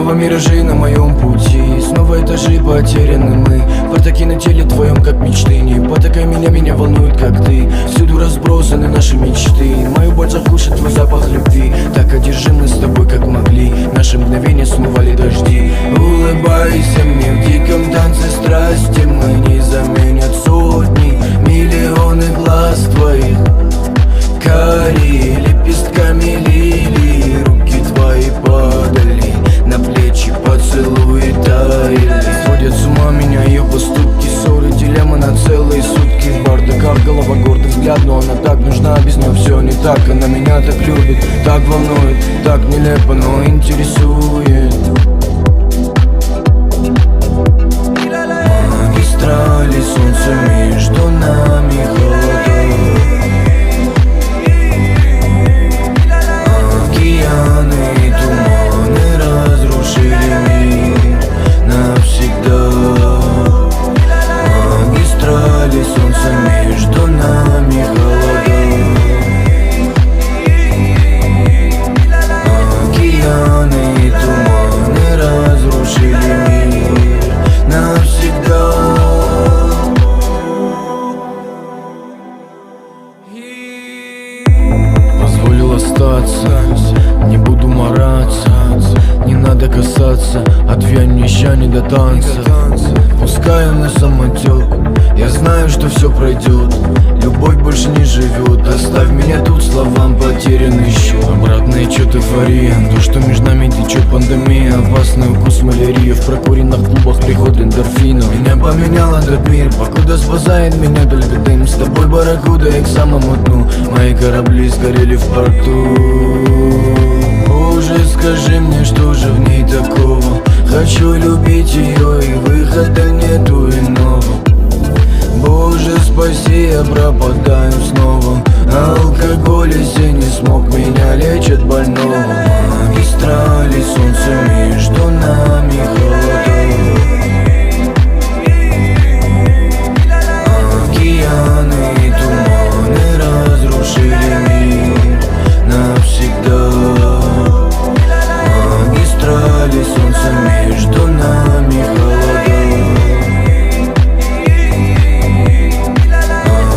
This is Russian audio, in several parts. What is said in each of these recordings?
Снова миражи на моем пути, снова этажи потеряны мы. Бардаки на теле твоем, как мечты. Не потакай меня волнует, как ты. Всюду разбросаны наши мечты. Мою боль заглушит твой запах любви. Так одержимы с тобой, как могли. Наши мгновения смывали дожди. Улыбайся мне в диком танце страсти. Мы не заменят сотни, миллионы глаз твоих. Карие лепестками лилии. Руки твои падали на плечи, поцелуи таяли. Сводят с ума меня ее поступки, ссоры, дилемма на целые сутки. В бардаках голова, гордый взгляд, но она так нужна. Без нее все не так, она меня так любит, так волнует, так нелепо, но интересует. Магистрали, солнце между нами, холода. Океаны и туманы разрушили мир навсегда. Магистрали, солнце между нами, холода. Океаны и туманы разрушили мир навсегда. Позволил остаться, не буду мараться. Не надо касаться, отвянь мне ща не до танца. Пускай он на самотек, я знаю, что все пройдет. Любовь больше не живет, оставь меня тут, словам потерянный счет. Обратный отчет эйфория, то, что между нами течет пандемия. Опасный укус малярии, в прокуренных клубах приход эндорфина. Меня поменял этот мир, покуда спасает меня только дым. С тобой барракуда и к самому дну. Мои корабли сгорели в порту. Боже, скажи мне, что же в ней такого? Хочу любить ее и выхода нету иного. Боже, спаси, я пропадаю снова. Алкоголь и не смог, меня лечит больного. Магистрали, солнце между нами, холода. Океаны и туманы разрушили мир навсегда. Магистрали, солнце между нами, холода.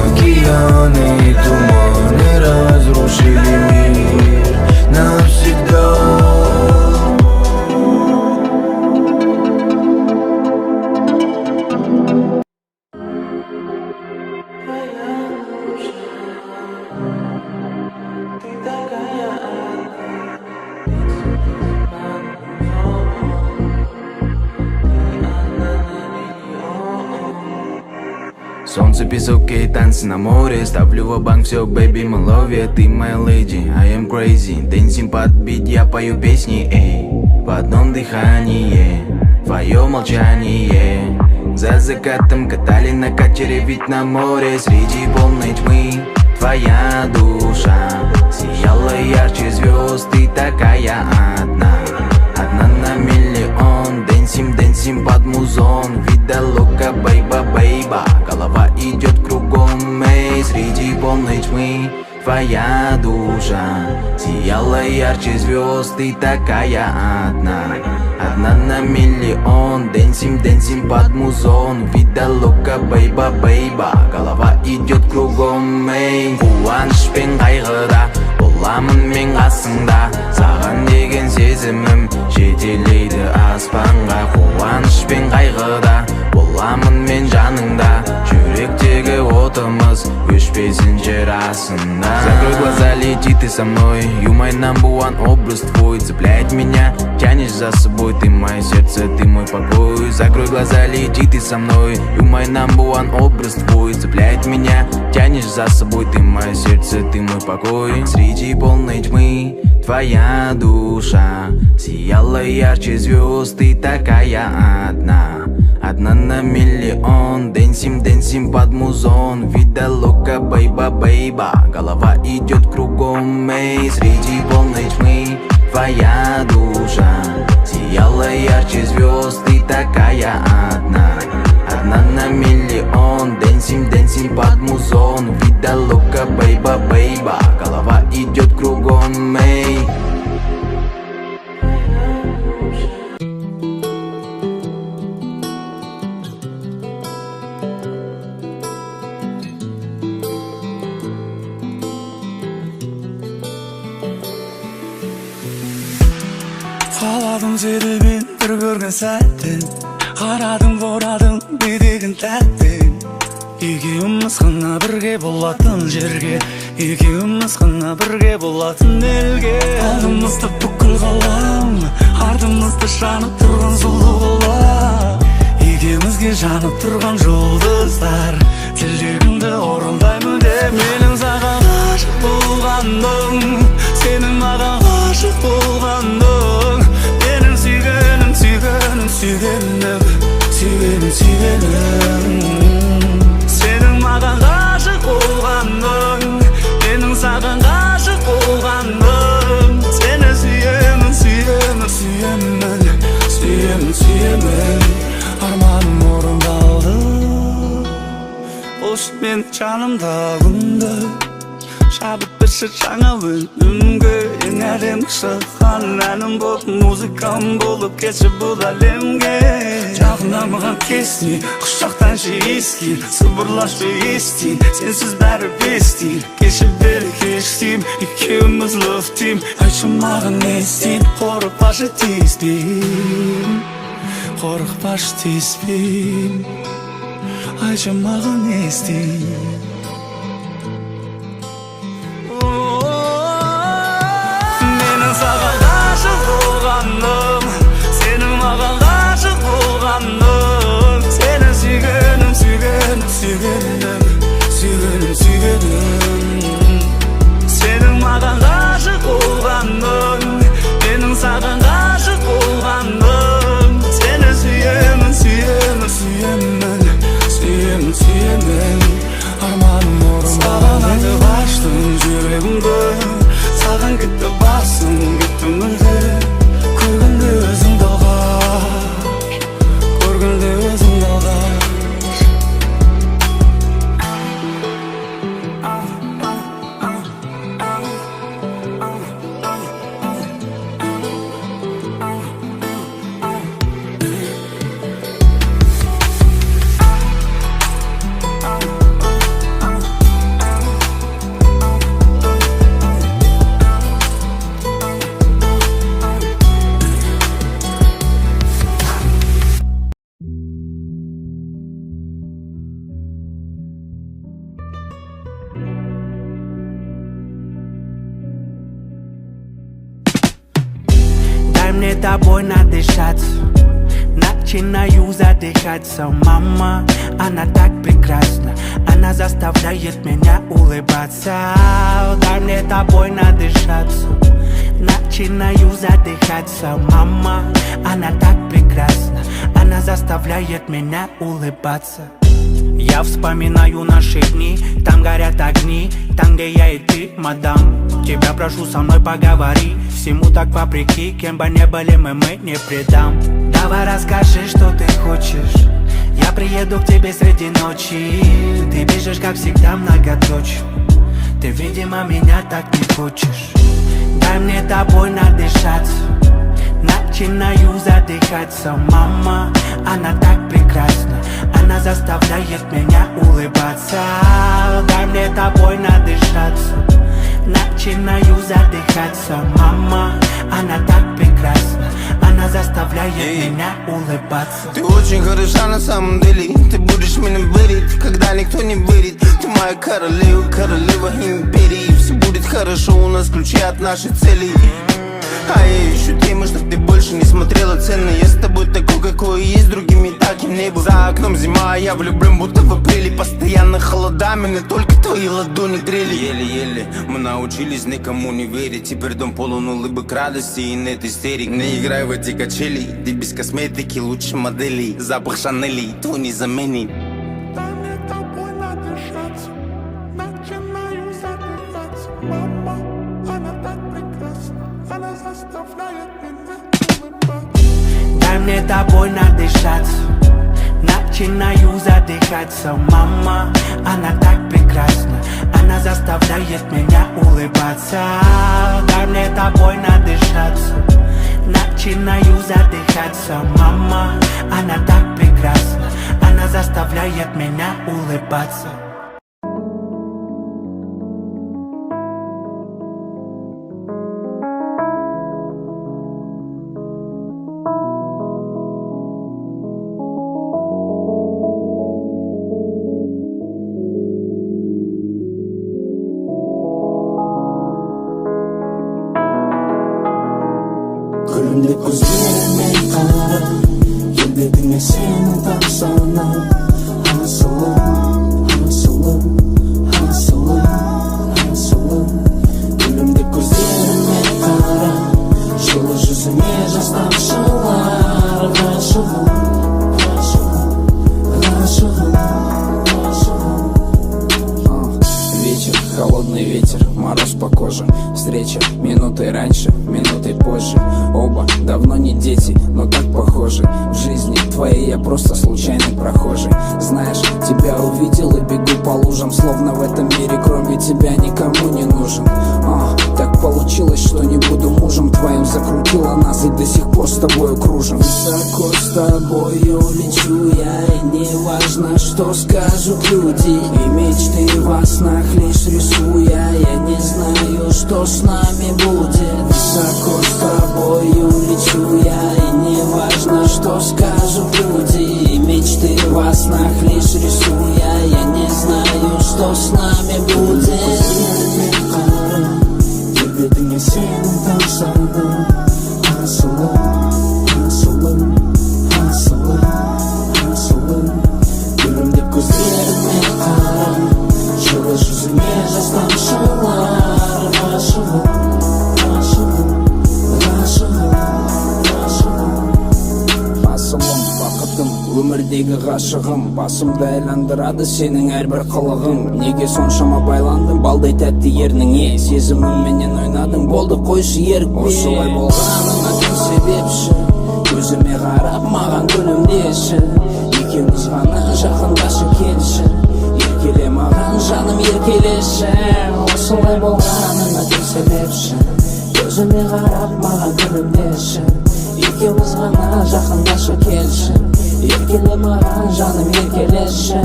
Океаны и туманы разрушили мир навсегда. Солнце, песок и танцы на море. Ставлю ва-банк, все, baby, my love you. Ты моя lady, I am crazy. Дэнсим под бит, я пою песни, эй. В одном дыхании, твое молчание. За закатом катали на катере, ведь на море. Среди полной тьмы твоя душа сияла ярче звезд. Ты такая одна, одна на миллион. Дэнсим, дэнсим под музон. Вида лока, бейба, бейба. Голова идет кругом, эй. Среди полной тьмы твоя душа сияла ярче звезд. Ты такая одна, одна на миллион. Дэнсим, дэнсим под музон. Вида лока, бейба, бейба. Голова идет кругом, эй. Қуаныш пен қайғыда боламын мен қасыңда. Саған деген сезімім жетелейді аспанға. Қуаныш пен қайғыда боламын мен жаныңда. Жүректегі отымыз өшпесінші расында. Закрой глаза, лети ты со мной. You my number one, образ твой цепляет меня, тянешь за собой. Ты мое сердце, ты мой покой. Закрой глаза, лети ты со мной. You my number one, образ твой цепляет меня, тянешь за собой. Ты мое сердце, ты мой покой. Среди полной тьмы твоя душа сияла ярче звезд. Ты такая одна, одна на миллион. Дэнсим, дэнсим под музон. Вида лока, бейба, бейба. Голова идет кругом, эй. Среди полной тьмы твоя душа сияла ярче звезд. Ты такая одна, одна на миллион. Дэнсим, дэнсим под музон. Вида лока, бейба, бейба. Голова идет кругом, эй. қаладым сені мен бір көрген сәттен, қарадым борадым бедегін тәттен. Екеуміз ғана бірге болатын жерге, екеуміз ғана бірге болатын елге. Алдымызды бүкіл ғалам, артымызды жанып тұрған сұлу қала. Екеумізге жанып тұрған жұлдыздар, тілегімді орындаймын деп. Менің саған ғашық болғаным, сенің маған ғашық болғаның. Менің сүйгенім, сүйгенім, сүйгенім, сүйгенім, сүйгенім. Сенің маған ғашық болғаның, менің саған ғашық болғаным. Сені сүйемін, сүйемін, сүйемін, сүйемін, сүйемін. Арманым орындалды, осы мен жанымда күнді. Шабыт бірші жаңа өнімге, ең әдемі шыққан әнім болып, музыкам болып кетші бұл әлемге. Жақында маған кесіне, құшақтаншы ескер, сыбырлашы естейін, сенсіз бәрі бестейін. Кеші бері кештейм, екеуміз лөфтейм, айтшы маған не істейін. Қорықпашы тиіспейм, қорықпашы тиіспейм, айтшы маған не істейін. Саған ғашық болғаным, сенің маған ғашық болғаның. Сені сүйгенім, сүйгенім, сүйгенім, сүйгенім, сүйгенім. Сенің маған ғашық болғаның, менің саған ғашық болғаным. Сені сүйемін, сүйемін, сүйемін, сүйемін, сүйемін. Арманым орындалды. Саған айтып аштым жүрегімді, саған кетті басым, кетті мүлде. Көргенде өзіңді алғаш, көргенде өзіңді алғаш. Мне тобой надышаться, начинаю задыхаться. Мама, она так прекрасна, она заставляет меня улыбаться. Дай мне тобой надышаться, начинаю задыхаться. Мама, она так прекрасна, она заставляет меня улыбаться. Я вспоминаю наши дни, там горят огни, там, где я и ты, мадам. Тебя прошу, со мной поговори, всему так вопреки, кем бы не были мы не предам. Давай расскажи, что ты хочешь, я приеду к тебе среди ночи. Ты бежишь, как всегда, многоточие, ты, видимо, меня так не хочешь. Дай мне тобой надышаться, начинаю задыхаться. Мама, она так прекрасна, она заставляет меня улыбаться. Дай мне тобой надышаться, начинаю задыхаться. Мама, она так прекрасна, она заставляет меня улыбаться. Ты очень хороша на самом деле, ты будешь меня верить, когда никто не верит. Ты моя королева, королева империи. Все будет хорошо, у нас ключи от нашей цели. А я ищу темы, чтоб ты больше не смотрела цены. Я с тобой такой, какой есть, другими таким не был. За окном зима, а я влюблен, будто в апреле. Постоянно холода, меня только твои ладони грели. Еле-еле мы научились никому не верить. Теперь дом полон улыбок, радости и нет истерик. Не играй в эти качели, ты без косметики лучше моделей. Запах Шанели, твой не заменит. Дай мне тобой надышаться, начинаю задыхаться. Мама, она так прекрасна, она заставляет меня улыбаться. Дай мне тобой надышаться, начинаю задыхаться. Мама, она так прекрасна, она заставляет меня улыбаться. Дай мне тобой надышаться, начинаю задыхаться. Мама, она так прекрасна, она заставляет меня улыбаться. күлімдеп көздеріме қара келбетіңе сені тамсана асылым, асылым, асылым, асылым күлімдеп көздеріме қара жылы жүзіңе жас тамшылар ғашығым, ғашығым, ғашығым. Вечер, холодный ветер, мороз по коже. Встреча минутой раньше, минутой позже. Оба давно не дети, но так похожи. В жизни твоей я просто случайный прохожий. Знаешь, тебя увидел и бегу по лужам, словно в этом мире кроме тебя никому не нужен. Так получилось, что не буду мужем твоим. Закрутила нас и до сих пор с тобою кружим. Высоко с тобою лечу я, и не важно, что скажут люди. И мечты во снах лишь рисуя, я не знаю, что с нами будет. Высоко с тобою лечу я, и не важно, что скажут люди. И мечты во снах лишь рисуя, я не знаю, что с нами будет. Келбетіңе сенің тамсана асылым, асылым, асылым, асылым күлімдеп көздеріме қара жылы жүзіңе жас тамшылар ғашығым, ғашығым, ғашығым, ғашығым асылым, бақытым, өмірдегі ғашығым басымды айландырады сенің әрбір қылығың. Неге соншама байландым балдай тәтті ерніңе, сезіміңменен ойнадың, болды қойшы ерікпе. Осылай болғаныңа кім себепші, көзіме қарап маған күлімдеші. Екеуміз ғана жақындашы келші, еркеле маған жаным еркелеші. Осылай болғаныңа кім себепші, көзіме қарап маған күлімдеші. Екеуміз ғана жақындашы келші, еркеле маған жаным еркелеші.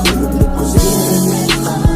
Күлімдеп көздеріме қара